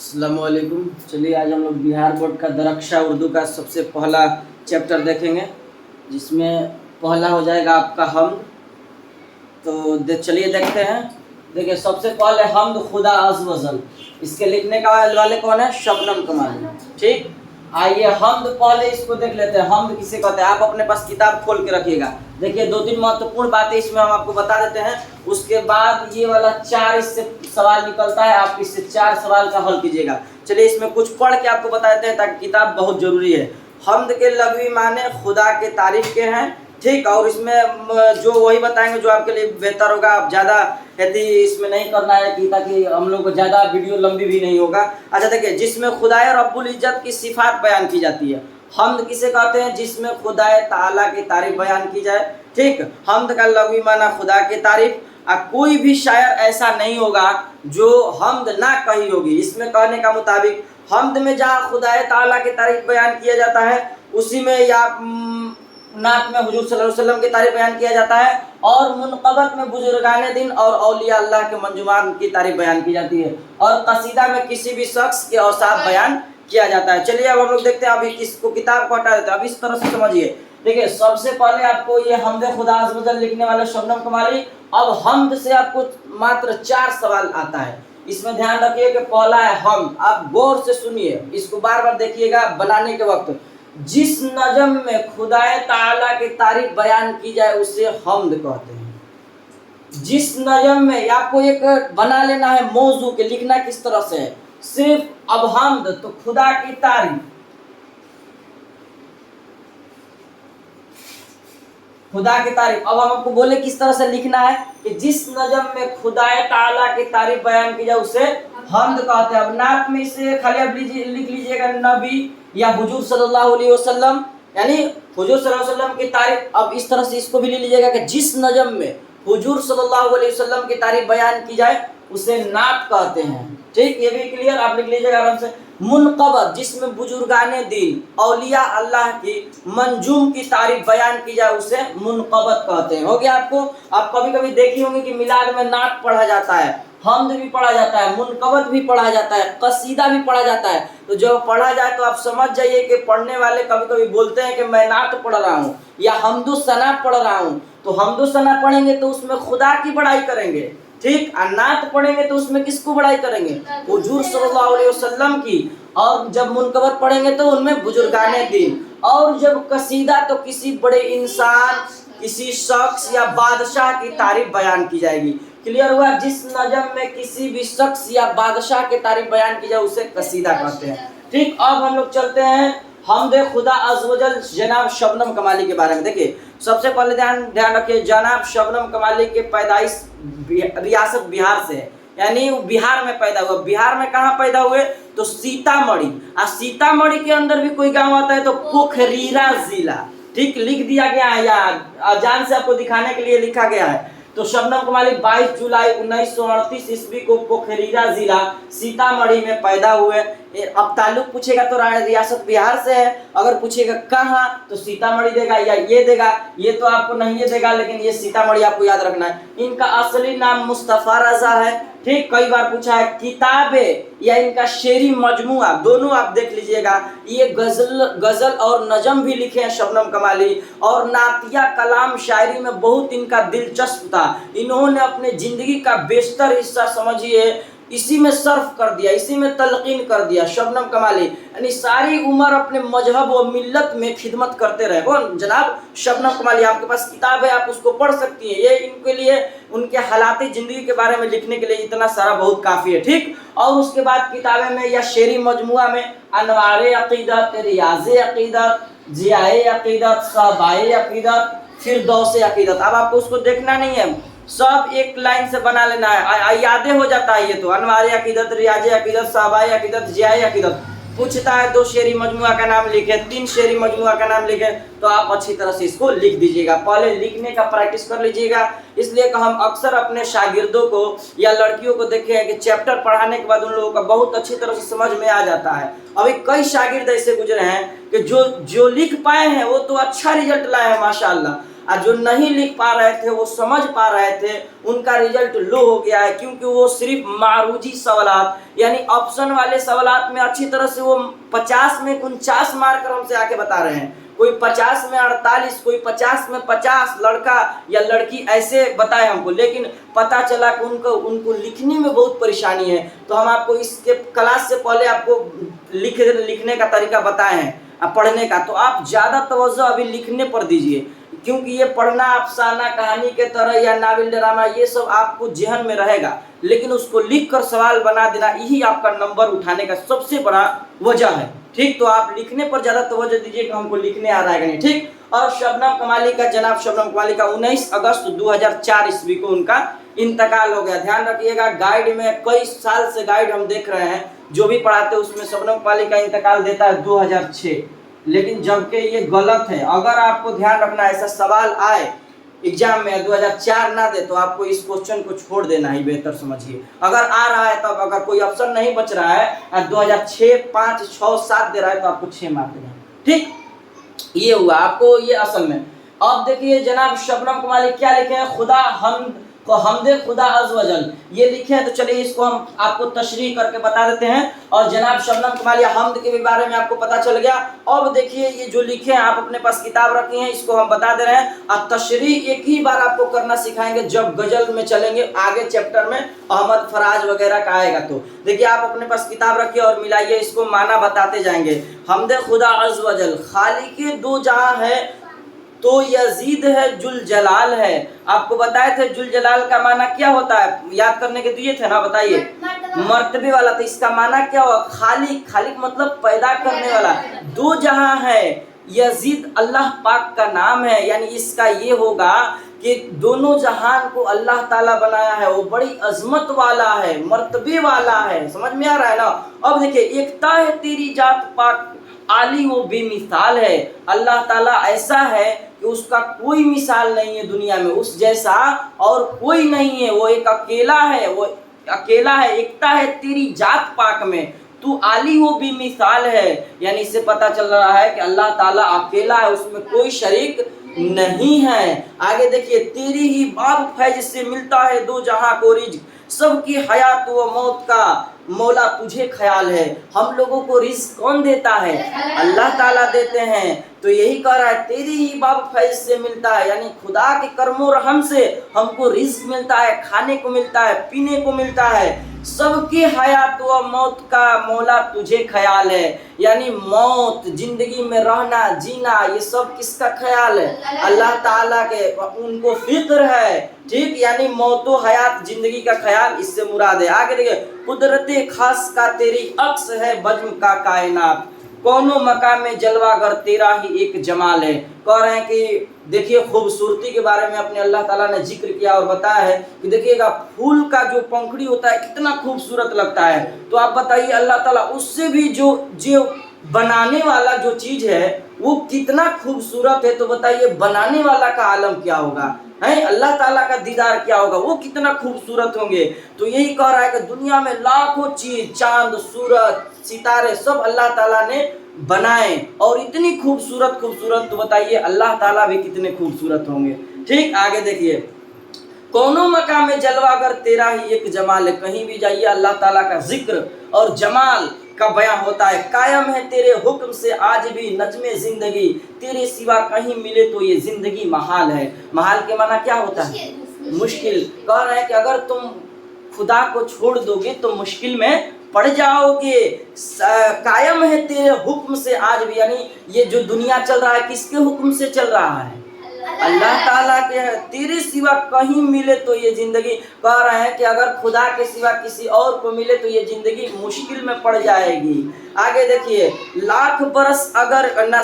अस्सलामुअलैकुम। चलिए आज हम लोग बिहार बोर्ड का दरक्षा उर्दू का सबसे पहला चैप्टर देखेंगे, जिसमें पहला हो जाएगा आपका हमद। तो चलिए देखते हैं। देखिए सबसे पहले हमद खुदा अज़ वजल, इसके लिखने का वाले कौन है? शबनम कमाली। ठीक, आइए हमद पहले इसको देख लेते हैं। हमद किसे कहते हैं? आप अपने पास किताब खोल के रखिएगा। देखिए दो तीन महत्वपूर्ण बातें इसमें हम आपको बता देते हैं, उसके बाद ये वाला 4 इससे सवाल निकलता है, आप इससे 4 सवाल का हल कीजिएगा। चलिए इसमें कुछ पढ़ के आपको बता देते हैं, ताकि किताब बहुत जरूरी है। हमद के लग़वी माने खुदा के तारीफ के हैं। ठीक, और इसमें जो वही बताएंगे जो आपके लिए बेहतर होगा। आप ज़्यादा यदि इसमें नहीं करना है कि ताकि हम लोग को ज़्यादा वीडियो लंबी भी नहीं होगा। अच्छा देखिए, जिसमें खुदाए रब्बुल इज़्ज़त की सिफात बयान की जाती है। हमद किसे कहते हैं? जिसमें खुदाए ताला की तारीफ बयान की जाए। ठीक, हमद का लग़वी माना खुदा की तारीफ। कोई भी शायर ऐसा नहीं होगा जो हमद ना कही होगी। इसमें कहने का मुताबिक हमद में जहाँ खुदाए ताला की तारीफ बयान किया जाता है, उसी में या नात में हुजूर सल्लल्लाहु अलैहि वसल्लम की तारीफ बयान किया जाता है, और मुनक़बत में बुजुर्गाने दिन और औलिया अल्लाह के मंजुमान की तारीफ बयान की जाती है, और कसीदा में किसी भी शख्स के औसाफ बयान किया जाता है। चलिए अब हम लोग देखते हैं। अभी इसको किताब को हटा देते हैं। अब इस तरह से समझिए। देखिए सबसे पहले आपको ये हमद खुदा अज़ वजल लिखने वाले शबनम कमाली। अब हमद से आपको मात्र 4 सवाल आता है। इसमें ध्यान रखिए कि पहला है हमद। आप गौर से सुनिए, इसको बार बार देखिएगा बनाने के वक्त। जिस नजम में खुदाए ताला की तारीफ बयान की जाए उसे हमद कहते हैं। जिस नजम में आपको एक बना लेना है मौजू के, लिखना किस तरह से है। सिर्फ अब हमद तो खुदा की तारीफ, खुदा की तारीफ। अब हम आपको बोले किस तरह से लिखना है कि जिस नजम में खुदाए ताला की तारीफ बयान की जाए उसे हमद कहते हैं। अब नात में इसे खाली अब लिख लीजिएगा नबी या हुजूर सल्लल्लाहु अलैहि वसल्लम, यानी हुजूर सल्लल्लाहु अलैहि वसल्लम की तारीफ। अब इस तरह से इसको भी ले लीजिएगा कि जिस नजम में हुजूर सल्लल्लाहु अलैहि वसल्लम की तारीफ बयान की जाए उसे नात कहते हैं। ठीक, ये भी क्लियर, आप लिख लीजिएगा आराम से। मुनक़बत, जिसमें बुजुर्गाने दीन औलिया अल्लाह की मंजूम की तारीफ बयान की जाए उसे मुनक़बत कहते हैं। हो गया आपको। आप कभी कभी देखी होंगे कि मिलाद में नात पढ़ा जाता है, हमद भी पढ़ा जाता है, मुनक़बत भी पढ़ा जाता है, कसीदा भी पढ़ा जाता है। तो जब पढ़ा जाए तो आप समझ जाइए कि पढ़ने वाले कभी कभी बोलते हैं कि मैं नात पढ़ रहा हूँ या हमदो सना पढ़ रहा हूँ। तो हमदो सना पढ़ेंगे तो उसमें खुदा की बड़ाई करेंगे। ठीक, और नात पढ़ेंगे तो उसमें किसको बड़ाई करेंगे? हुजूर सल्लल्लाहु अलैहि वसल्लम की। और जब मुनक़बत पढ़ेंगे तो उनमें बुजुर्गाने दीन। और जब कसीदा तो किसी बड़े इंसान, किसी शख्स या बादशाह की तारीफ बयान की जाएगी। क्लियर हुआ? जिस नजम में किसी भी शख्स या बादशाह की तारीफ बयान की जाए उसे कसीदा कहते हैं। ठीक, अब हम लोग चलते हैं हमद खुदा अज़ वजल जनाब शबनम कमाली के बारे में। देखिए सबसे पहले ध्यान रखिए, जनाब शबनम कमाली के पैदाइश रियासत बिहार से है, यानी वो बिहार में पैदा हुआ। बिहार में कहाँ पैदा हुए? तो सीतामढ़ी। और सीतामढ़ी के अंदर भी कोई गांव आता है तो पोखरीरा जिला। ठीक, लिख दिया गया है, या जान से आपको दिखाने के लिए लिखा गया है। तो शबनम कमाली 22 जुलाई 1938 ईस्वी को पोखरीरा जिला सीतामढ़ी में पैदा हुए। अब ताल्लुक पूछेगा तो रियासत बिहार से है, अगर पूछेगा कहाँ तो सीतामढ़ी देगा या ये देगा। ये तो आपको नहीं ये देगा, लेकिन ये सीतामढ़ी आपको याद रखना है। इनका असली नाम मुस्तफ़ा रज़ा है। ठीक, कई बार पूछा है। किताबें या इनका शेरी मजमुआ दोनों आप देख लीजिएगा। ये गजल और नजम भी लिखे हैं शबनम कमाली, और नातिया कलाम शायरी में बहुत इनका दिलचस्प था। इन्होंने अपने जिंदगी का बेशतर हिस्सा समझिए इसी में सर्फ कर दिया, इसी में तलकीन कर दिया शबनम कमाली। यानी सारी उम्र अपने मजहब और मिल्लत में खिदमत करते रहे। कौन? जनाब शबनम कमाली। आपके पास किताब है, आप उसको पढ़ सकती हैं। ये इनके लिए उनके हालाती ज़िंदगी के बारे में लिखने के लिए इतना सारा बहुत काफ़ी है। ठीक, और उसके बाद किताबें में या शेरी मजमुआ में अनवारे अक़ीदत, रियाज़े अक़ीदत, ज़ियाए अक़ीदत, शहबाए अक़ीदत, फिरदौसे अक़ीदत। अब आपको उसको देखना नहीं है, सब एक लाइन से बना लेना है, यादें हो जाता है। ये तो अनवारे अक़ीदत, रियाज़े अक़ीदत, शहबाए अक़ीदत, ज़ियाए अक़ीदत। पूछता है 2 शेरी मजमुआ का नाम लिखे, 3 शेरी मजमुआ का नाम लिखे, तो आप अच्छी तरह से इसको लिख दीजिएगा। पहले लिखने का प्रैक्टिस कर लीजिएगा। इसलिए कि हम अक्सर अपने शागिर्दों को या लड़कियों को देखे हैं कि चैप्टर पढ़ाने के बाद उन लोगों का बहुत अच्छी तरह से समझ में आ जाता है। अभी कई शागिर्द ऐसे गुजरे हैं कि जो लिख पाए हैं वो तो अच्छा रिजल्ट लाए हैं माशाअल्लाह, और जो नहीं लिख पा रहे थे वो समझ पा रहे थे उनका रिजल्ट लो हो गया है, क्योंकि वो सिर्फ मारूजी सवालात यानी ऑप्शन वाले सवालात में अच्छी तरह से वो 50 में 49 मार्क हमसे आके बता रहे हैं, कोई 50 में 48, कोई 50 में 50 लड़का या लड़की ऐसे बताए हमको, लेकिन पता चला कि उनको लिखने में बहुत परेशानी है। तो हम आपको इसके क्लास से पहले आपको लिखने का तरीका बताए हैं पढ़ने का, तो आप ज़्यादा तवज्जो अभी लिखने पर दीजिए, क्योंकि ये पढ़ना अफसाना कहानी के तरह या नावल ड्रामा ये सब आपको जहन में रहेगा, लेकिन उसको लिख कर सवाल बना देना यही आपका नंबर उठाने का सबसे बड़ा वजह है। ठीक, तो आप लिखने पर ज़्यादा तवज्जो दीजिए कि हमको लिखने आ रहा है कि नहीं। ठीक, और शबनम कमाली का, जनाब शबनम कमाली का 19 अगस्त 2004 ईस्वी को उनका इंतकाल हो गया। ध्यान रखिएगा, गाइड में कई साल से गाइड हम देख रहे हैं, जो भी पढ़ाते हैं उसमें शबनम कमाली का इंतकाल देता है 2006, लेकिन जबकि ये गलत है। अगर आपको ध्यान रखना ऐसा सवाल आए एग्जाम में 2004 ना दे तो आपको इस क्वेश्चन को छोड़ देना ही बेहतर समझिए। अगर आ रहा है तब, अगर कोई ऑप्शन नहीं बच रहा है 2006, 5, 6, 7 दे रहा है तो आपको 6 मार्क देना। ठीक, ये हुआ आपको ये असल में। अब देखिए जनाब शबनम कमाली क्या लिखे हैं, खुदा हमदे खुदा अज़ व जल ये लिखे हैं, तो चलिए इसको हम आपको तशरीह करके बता देते हैं। और जनाब शबनम कमाली हमद के भी बारे में आपको पता चल गया। अब देखिए ये जो लिखे हैं, आप अपने पास किताब रखी हैं, इसको हम बता दे रहे हैं। और तशरीह एक ही बार आपको करना सिखाएंगे जब गजल में चलेंगे, आगे चैप्टर में अहमद फराज वगैरह का आएगा। तो देखिए आप अपने पास किताब रखिए और मिलाइए, इसको माना बताते जाएंगे। हमदे खुदा अज़ व जल, खालिके दो जहां है तो यजीद है जुल जलाल है। आपको बताए थे जुल जलाल का माना क्या होता है, याद करने के दिए थे ना, बताइए। मर्तबे वाला, तो इसका माना क्या हुआ, खालिक। खालिक मतलब पैदा करने वाला। दो जहां है, यजीद अल्लाह पाक का नाम है, यानी इसका ये होगा कि दोनों जहान को अल्लाह ताला बनाया है, वो बड़ी अजमत वाला है, मर्तबे वाला है। समझ में आ रहा है ना। अब देखिए, एकता है तेरी जात पाक आली वो बेमिसाल है। अल्लाह ताला ऐसा है कि उसका कोई मिसाल नहीं है दुनिया में, उस जैसा और कोई नहीं है। वो एक अकेला है, वो अकेला है। एकता है तेरी जात पाक में, तू आली वो भी मिसाल है। यानी इससे पता चल रहा है कि अल्लाह ताला अकेला है, उसमें कोई शरीक नहीं है। आगे देखिए, तेरी ही बाब फैज से मिलता है दो जहां को रिज्क, सबकी हयात व मौत का मौला तुझे ख्याल है। हम लोगों को रिज्क कौन देता है, अल्लाह ताला देते हैं। तो यही कह रहा है, तेरी ही बाब फैज से मिलता है, यानी खुदा के कर्मो रहम से हमको रिज्क मिलता है, खाने को मिलता है, पीने को मिलता है। सबकी हयात व मौत का मौला तुझे ख्याल है, यानी मौत, जिंदगी में रहना जीना, ये सब किसका ख्याल है, अल्लाह ताला के, उनको फिक्र है। ठीक, यानी मौतो हयात जिंदगी का ख्याल, इससे मुराद है। आगे देखिए, कुदरते खास का तेरी अक्स है बज्म का कायनात, कौनो मकाम में जलवागर तेरा ही एक जमाल है। कह रहे हैं कि देखिए खूबसूरती के बारे में अपने अल्लाह ताला ने जिक्र किया और बताया है कि देखिएगा फूल का जो पंखड़ी होता है कितना खूबसूरत लगता है। तो आप बताइए अल्लाह ताला उससे भी जो बनाने वाला जो चीज है वो कितना खूबसूरत है। तो बताइए बनाने वाला का आलम क्या होगा, है अल्लाह ताला का दीदार क्या होगा, वो कितना खूबसूरत होंगे। तो यही कह रहा है कि दुनिया में लाखों चीज, चांद सूरज सितारे सब अल्लाह ताला ने बनाए और इतनी खूबसूरत खूबसूरत, तो बताइए अल्लाह ताला भी कितने खूबसूरत होंगे। ठीक, आगे देखिए, कौनो मकाम में जलवागर तेरा ही एक जमाल है। कहीं भी जाइए अल्लाह ताला का जिक्र और जमाल का बयां होता है। कायम है तेरे हुक्म से आज भी नज़्मे जिंदगी, तेरे सिवा कहीं मिले तो ये जिंदगी महाल है। महाल के माना क्या होता है, मुश्किल। कह रहे हैं कि अगर तुम खुदा को छोड़ दोगे तो मुश्किल में पड़ जाओगे। कायम है तेरे हुक्म से आज भी, यानी ये जो दुनिया चल रहा है किसके हुक्म से चल रहा है, अल्लाह ताला के है। तेरे सिवा कहीं मिले तो ये जिंदगी, कह रहे हैं कि अगर खुदा के सिवा किसी और को मिले तो ये जिंदगी मुश्किल में पड़ जाएगी। आगे देखिए, लाख बरस अगर न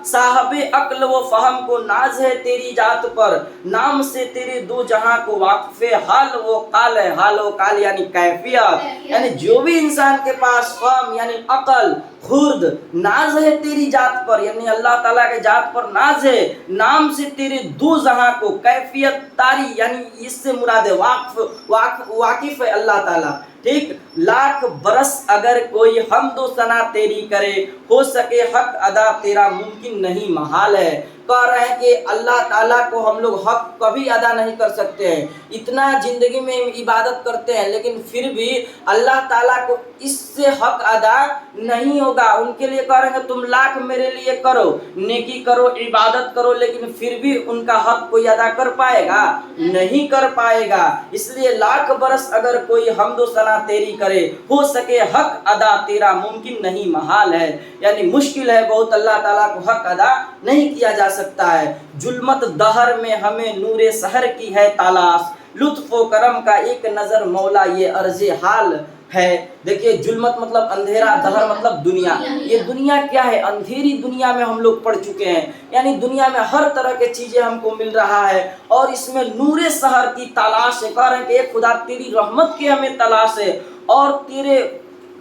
साहबे अक्ल वो फहम को नाज है तेरी जात पर, नाम से तेरे दो जहां को वाकफे हाल वो काल है। हाल वो काल यानी कैफियत, यानी जो भी इंसान के पास फहम यानी अकल, खुर्द, नाज है तेरी जात पर, यानी अल्लाह ताला के जात पर नाज है। नाम से तेरे दो जहां को, कैफियत तारी, यानी इससे मुराद है वाकिफ है अल्लाह ताला। ठीक। लाख बरस अगर कोई हमदो सना तेरी करे, हो सके हक अदा तेरा मुमकिन नहीं महाल है। कह रहे हैं कि अल्लाह ताला को हम लोग हक कभी अदा नहीं कर सकते हैं। इतना जिंदगी में इबादत करते हैं लेकिन फिर भी अल्लाह ताला को इससे हक अदा नहीं होगा। उनके लिए कह रहे हैं तुम लाख मेरे लिए करो, नेकी करो, इबादत करो, लेकिन फिर भी उनका हक कोई अदा कर पाएगा? नहीं कर पाएगा। इसलिए लाख बरस अगर कोई हमदो सना तेरी करे, हो सके हक अदा तेरा मुमकिन नहीं महाल है। यानी मुश्किल है बहुत, अल्लाह ताला को हक अदा नहीं किया जा सकता है। जुल्मत दहर में हमें नूरे सहर की है तलाश, लुत्फ़ो करम का एक नजर मौला ये अर्ज़े हाल है। देखिए जुल्मत मतलब अंधेरा, दहर मतलब दुनिया। ये दुनिया क्या है? अंधेरी दुनिया में हम लोग पड़ चुके हैं। यानी दुनिया में हर तरह के चीजें हमको मिल रहा है और इसमें नूरे सहर की तलाश है। कह रहे हैं कि खुदा तेरी रहमत की हमें तलाश है और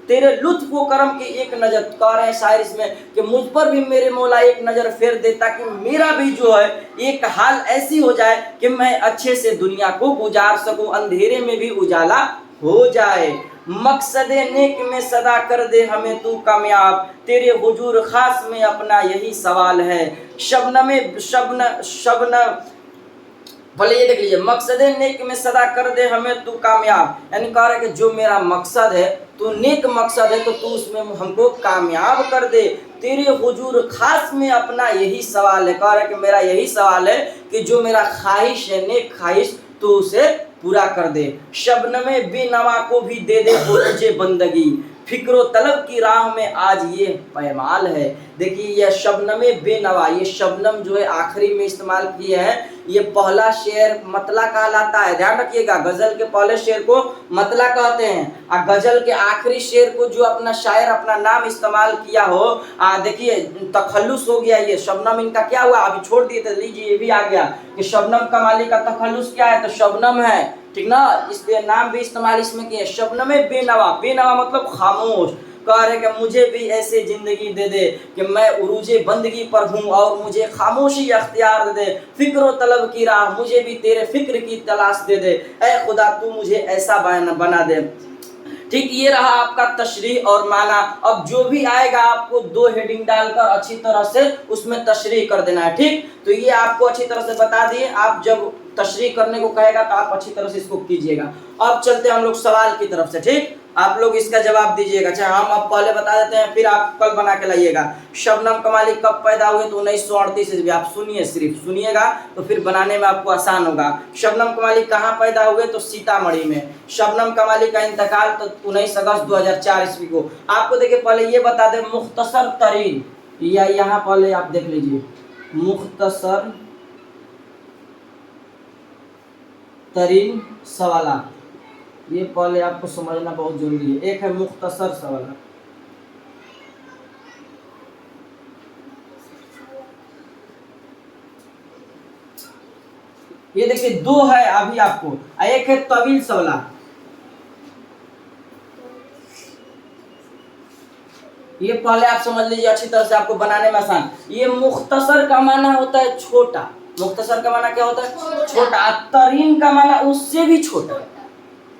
तेरे लुत्फ व करम की एक नजर। कह रहे हैं शायर इसमें कि मुझ पर भी मेरे मौला एक नजर फेर दे, ताकि मेरा भी जो है एक हाल ऐसी हो जाए कि मैं अच्छे से दुनिया को गुजार सकूं, अंधेरे में भी उजाला हो जाए। मकसदे नेक में सदा कर दे हमें तू कामयाब, तेरे हुजूर खास में अपना यही सवाल है। शबनम भले ये देख लीजिए, मकसदे नेक में सदा कर दे हमें तू कामयाब। यानी कह रहा है कि जो मेरा मकसद है, तो नेक मकसद है, तो तू उसमें हमको कामयाब कर दे। तेरे हुजूर खास में अपना यही सवाल है। कह रहा है कि मेरा यही सवाल है कि जो मेरा ख्वाहिश है, नेक ख्वाहिश, तो उसे पूरा कर दे। शबनमे बेनवा को भी दे दे तुझे बंदगी, फिक्रो तलब की राह में आज ये पैमाल है। देखिए यह शबनमे बेनवा, ये शबनम जो है आखिरी में इस्तेमाल किए हैं। ये पहला शेर मतला कहलाता है, ध्यान रखिएगा। गजल के पहले शेर को मतला कहते हैं और गजल के आखिरी शेर को जो अपना शायर अपना नाम इस्तेमाल किया हो, देखिए तखल्लुस हो गया। ये शबनम इनका क्या हुआ, अभी छोड़ दिए थे, लीजिए ये भी आ गया कि शबनम कमाली का तखल्लुस क्या है, तो शबनम है, ठीक ना। इसलिए नाम भी इस्तेमाल इसमें किए। शबनमे बेनवा, बेनवा मतलब खामोश। कह रहे कि मुझे भी ऐसे जिंदगी दे दे कि मैं उरूजे बंदगी पर हूँ और मुझे खामोशी अख्तियार दे दे। फिक्र तलब की राह, मुझे भी तेरे फिक्र की तलाश दे दे। ऐ खुदा तू मुझे ऐसा बना दे। ठीक, ये रहा आपका तशरीह और माना। अब जो भी आएगा आपको दो हेडिंग डालकर अच्छी तरह से उसमें तशरीह कर देना है। ठीक, तो ये आपको अच्छी तरह से बता दिए। आप जब तशरीह करने को कहेगा तो आप अच्छी तरह से इसको कीजिएगा। अब चलते हैं हम लोग सवाल की तरफ से। ठीक, आप लोग इसका जवाब दीजिएगा, चाहे हम अब पहले बता देते हैं फिर आप कल बना के लाइएगा। शबनम कमाली कब पैदा हुए, तो 1938 ईस्वी। आप सुनिए, सिर्फ सुनिएगा तो फिर बनाने में आपको आसान होगा। शबनम कमाली कहाँ पैदा हुए, तो सीतामढ़ी में। शबनम कमाली का इंतकाल तो 19 अगस्त 2004 ईस्वी को। आपको देखिए पहले ये बता दें, मुख्तसर तरीन, या यहाँ पहले आप देख लीजिए, मुख्तसर तरीन सवालात, ये पहले आपको समझना बहुत जरूरी है। एक है मुख्तसर सवाल, ये देखिए दो है अभी आपको, एक है तवील सवाल। ये पहले आप समझ लीजिए अच्छी तरह से, आपको बनाने में आसान। ये मुख्तसर का माना होता है छोटा, मुख्तसर का माना क्या होता है, छोटा। तरीन का माना उससे भी छोटा,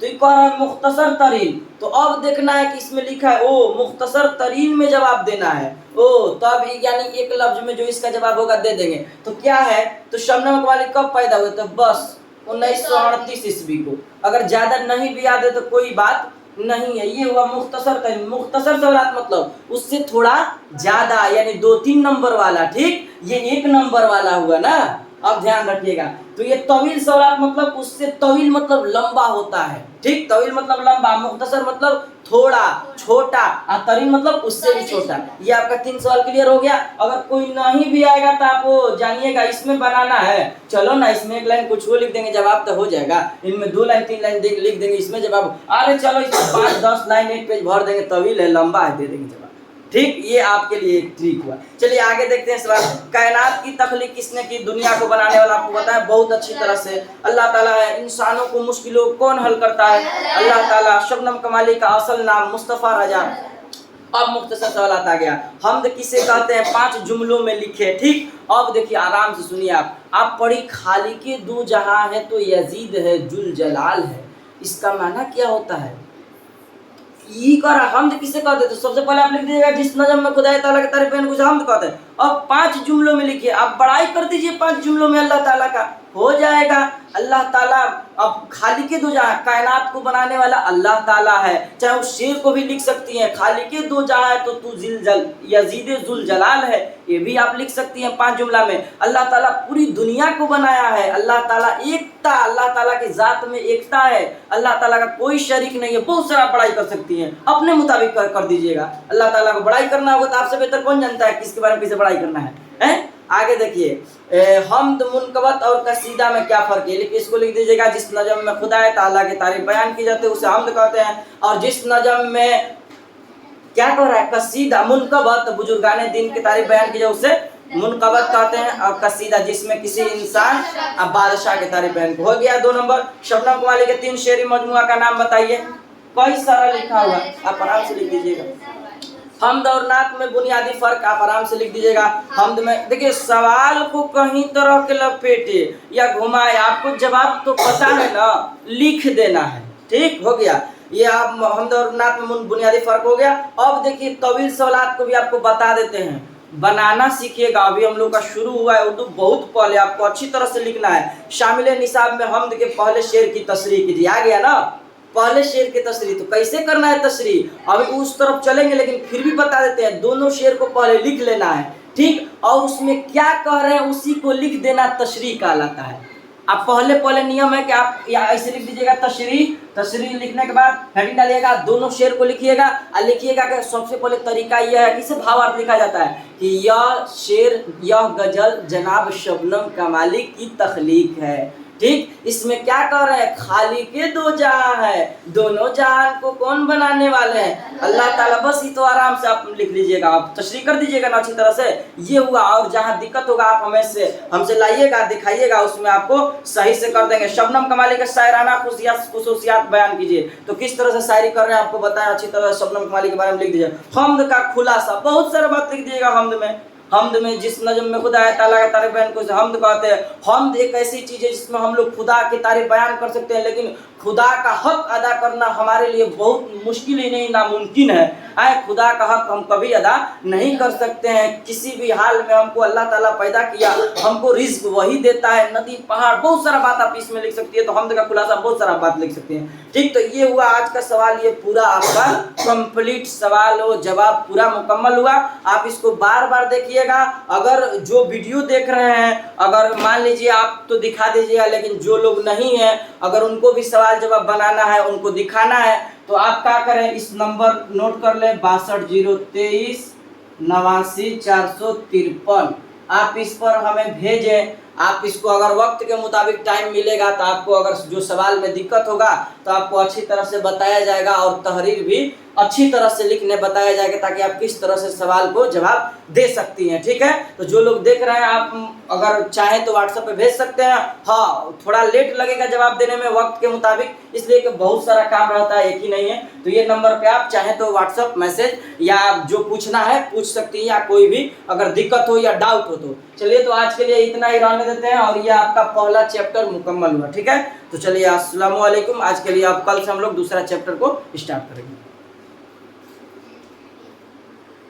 तो ये कह रहा है मुख्तसर तरीन। तो अब देखना है कि इसमें लिखा है ओ, मुख्तसर तरीन में जवाब देना है ओ, तब यानी एक लफ्ज में जो इसका जवाब होगा दे देंगे। तो क्या है, तो शबनम कमाली कब पैदा हुए, तो बस 1938 ईस्वी को। अगर ज्यादा नहीं भी याद है तो कोई बात नहीं है। ये हुआ मुख्तसर तरीन। मुख्तसर सवाल मतलब उससे थोड़ा ज्यादा, यानी 2-3 नंबर वाला। ठीक, ये 1 नंबर वाला हुआ ना, अब ध्यान रखिएगा। तो ये तवील सवाल मतलब उससे तवील मतलब लंबा होता है। ठीक, तवील मतलब लंबा, मुख्तसर मतलब थोड़ा छोटा, और तरीन मतलब उससे भी छोटा। ये आपका 3 सवाल क्लियर हो गया। अगर कोई नहीं भी आएगा तो आप वो जानिएगा इसमें बनाना है। चलो ना, इसमें 1 लाइन कुछ वो लिख देंगे, जवाब तो हो जाएगा। इनमें 2 लाइन 3 लाइन लिख देंगे, इसमें जवाब। अरे चलो इसमें 5-10 लाइन 1 पेज भर देंगे, तवील है, लंबा है, दे देंगे जवाब। ठीक, ये आपके लिए एक ट्रिक हुआ। चलिए आगे देखते हैं सवाल। कायनात की तख्लीक किसने की, दुनिया को बनाने वाला आपको बताया बहुत अच्छी तरह से, अल्लाह ताला है। इंसानों को मुश्किलों कौन हल करता है, अल्लाह ताला। शबनम कमाली का असल नाम मुस्तफ़ा रजा। अब मुख्तसर सवाल आ गया, हमद किसे कहते हैं, 5 जुमलों में लिखे। ठीक, अब देखिए आराम से सुनिए। आप पढ़ी, खाली के दो जहां है तो यजीद है जुल जलाल है। इसका माना क्या होता है, ये कर हमद किसे कहते हैं? तो सबसे पहले आप लिख दीजिएगा जिस नजम में खुदा ताला की तारीफ बयान को हमद कहते हैं। अब 5 जुमलों में लिखिए, आप बड़ाई कर दीजिए 5 जुमलों में अल्लाह ताला का, हो जाएगा। अल्लाह ताला अब खालिके दो जहां, कायनात को बनाने वाला अल्लाह ताला है। चाहे उस शेर को भी लिख सकती हैं, खालिके दो जहां है तो तू यजीद जुल जलाल है, ये भी आप लिख सकती हैं 5 जुमला में। अल्लाह ताला पूरी दुनिया को बनाया है, अल्लाह ताला एकता, अल्लाह ताला की जात में एकता है, अल्लाह ताला का कोई शरीक नहीं है। बहुत सारा बड़ाई कर सकती हैं, अपने मुताबिक कर दीजिएगा। अल्लाह ताला को बड़ाई करना होगा तो आपसे बेहतर कौन जानता है किसके बारे में कैसे बड़ाई करना है? आगे देखिए हमद, मुनकबत और कसीदा में क्या फर्क है? लेकिन इसको लिख दीजिएगा जिस नजम में खुदा ताला की तारीफ बयान की जाती है उसे हमद कहते हैं, और जिस नजम में क्या कह रहा है कसीदा, मुनकबत बुजुर्गाने दिन की तारीफ बयान की जाए उसे मुनकबत कहते हैं, और कसीदा जिसमें किसी इंसान अब बादशाह की तारीफ बयान हो गया। 2 नंबर शबनम कमाली के 3 शेरी मजमुआ का नाम बताइए। कई सारा लिखा हुआ, आप आराम से लिख दीजिएगा। हमद और नात में बुनियादी फर्क आप आराम से लिख दीजिएगा। हमद में देखिए सवाल को कहीं तरह के लपेटे या घुमाए, आपको जवाब तो पता है ना, लिख देना है, ठीक हो गया। ये आप हमद और नात में बुनियादी फर्क हो गया। अब देखिए तवील सवालात को भी आपको बता देते हैं, बनाना सीखिएगा। अभी हम लोग का शुरू हुआ है उर्दू बहुत पहले, आपको अच्छी तरह से लिखना है। शामिल निसाब में हमद के पहले शेर की तशरीह कीजिए, आ गया ना पहले शेर की तशरीह। तो कैसे करना है तशरीह, अभी उस तरफ चलेंगे लेकिन फिर भी बता देते हैं। दोनों शेर को पहले लिख लेना है, ठीक, और उसमें क्या कह रहे हैं उसी को लिख देना तशरीह कहलाता है। अब पहले नियम है कि आप या ऐसे लिख दीजिएगा तशरीह लिखने के बाद हेडिंग डालिएगा, दोनों शेर को लिखिएगा और लिखिएगा कि सबसे पहले तरीका यह है कि इसे भावार्थ लिखा जाता है कि यह शेर, यह गजल जनाब शबनम कमाली की तख्लीक है, ठीक। इसमें क्या कह रहे हैं, खालिके दो जहां है, दोनों जहां को कौन बनाने वाले हैं, अल्लाह ताला। बस ये तो आराम से आप लिख लीजिएगा, आप तशरीह कर दीजिएगा ना अच्छी तरह से। ये हुआ, और जहां दिक्कत होगा आप हमसे लाइएगा, दिखाइएगा, उसमें आपको सही से कर देंगे। शबनम कमाली के शायराना खुसूसियात बयान कीजिए, तो किस तरह से शायरी कर रहे हैं आपको बताएं अच्छी तरह। शबनम कमाली के बारे में लिख दीजिए। हमद का खुलासा, बहुत सारा बात लिख दीजिएगा। हमद में जिस नजम में खुदा ताला की तारीफ बयान को हमद कहते हैं। हमद एक ऐसी चीज है जिसमें हम लोग खुदा की तारीफ बयान कर सकते हैं, लेकिन खुदा का हक अदा करना हमारे लिए बहुत मुश्किल ही नहीं नामुमकिन है। खुदा का हक हम कभी अदा नहीं कर सकते हैं किसी भी हाल में। हमको अल्लाह ताला पैदा किया, हमको रिज्क वही देता है, नदी पहाड़ बहुत सारा बात आप इसमें लिख सकती है। तो हमद का खुलासा बहुत सारा बात लिख सकते हैं, ठीक। तो ये हुआ आज का सवाल, ये पूरा आपका कंप्लीट सवाल हो जवाब पूरा मुकम्मल हुआ। आप इसको बार बार देखिएगा। अगर जो वीडियो देख रहे हैं, अगर मान लीजिए आप तो दिखा दीजिएगा, लेकिन जो लोग नहीं है अगर उनको भी सवाल जवाब बनाना है, उनको दिखाना है, तो आप क्या करें, इस नंबर नोट कर ले 62 023 89 453। आप इस पर हमें भेजें। आप इसको अगर वक्त के मुताबिक टाइम मिलेगा तो आपको अगर जो सवाल में दिक्कत होगा तो आपको अच्छी तरह से बताया जाएगा, और तहरीर भी अच्छी तरह से लिखने बताया जाएगा, ताकि आप किस तरह से सवाल को जवाब दे सकती हैं, ठीक है। तो जो लोग देख रहे हैं, आप अगर चाहें तो व्हाट्सएप पे भेज सकते हैं। हाँ, थोड़ा लेट लगेगा जवाब देने में वक्त के मुताबिक, इसलिए कि बहुत सारा काम रहता है, एक ही नहीं है। तो ये नंबर पे आप चाहें तो व्हाट्सएप मैसेज या जो पूछना है पूछ सकती हैं, या कोई भी अगर दिक्कत हो या डाउट हो तो। चलिए, तो आज के लिए इतना ही रहने देते हैं, और ये आपका पहला चैप्टर मुकम्मल हुआ, ठीक है। तो चलिए, अस्सलाम वालेकुम। आज के लिए आप कल से हम लोग दूसरा चैप्टर को स्टार्ट करेंगे।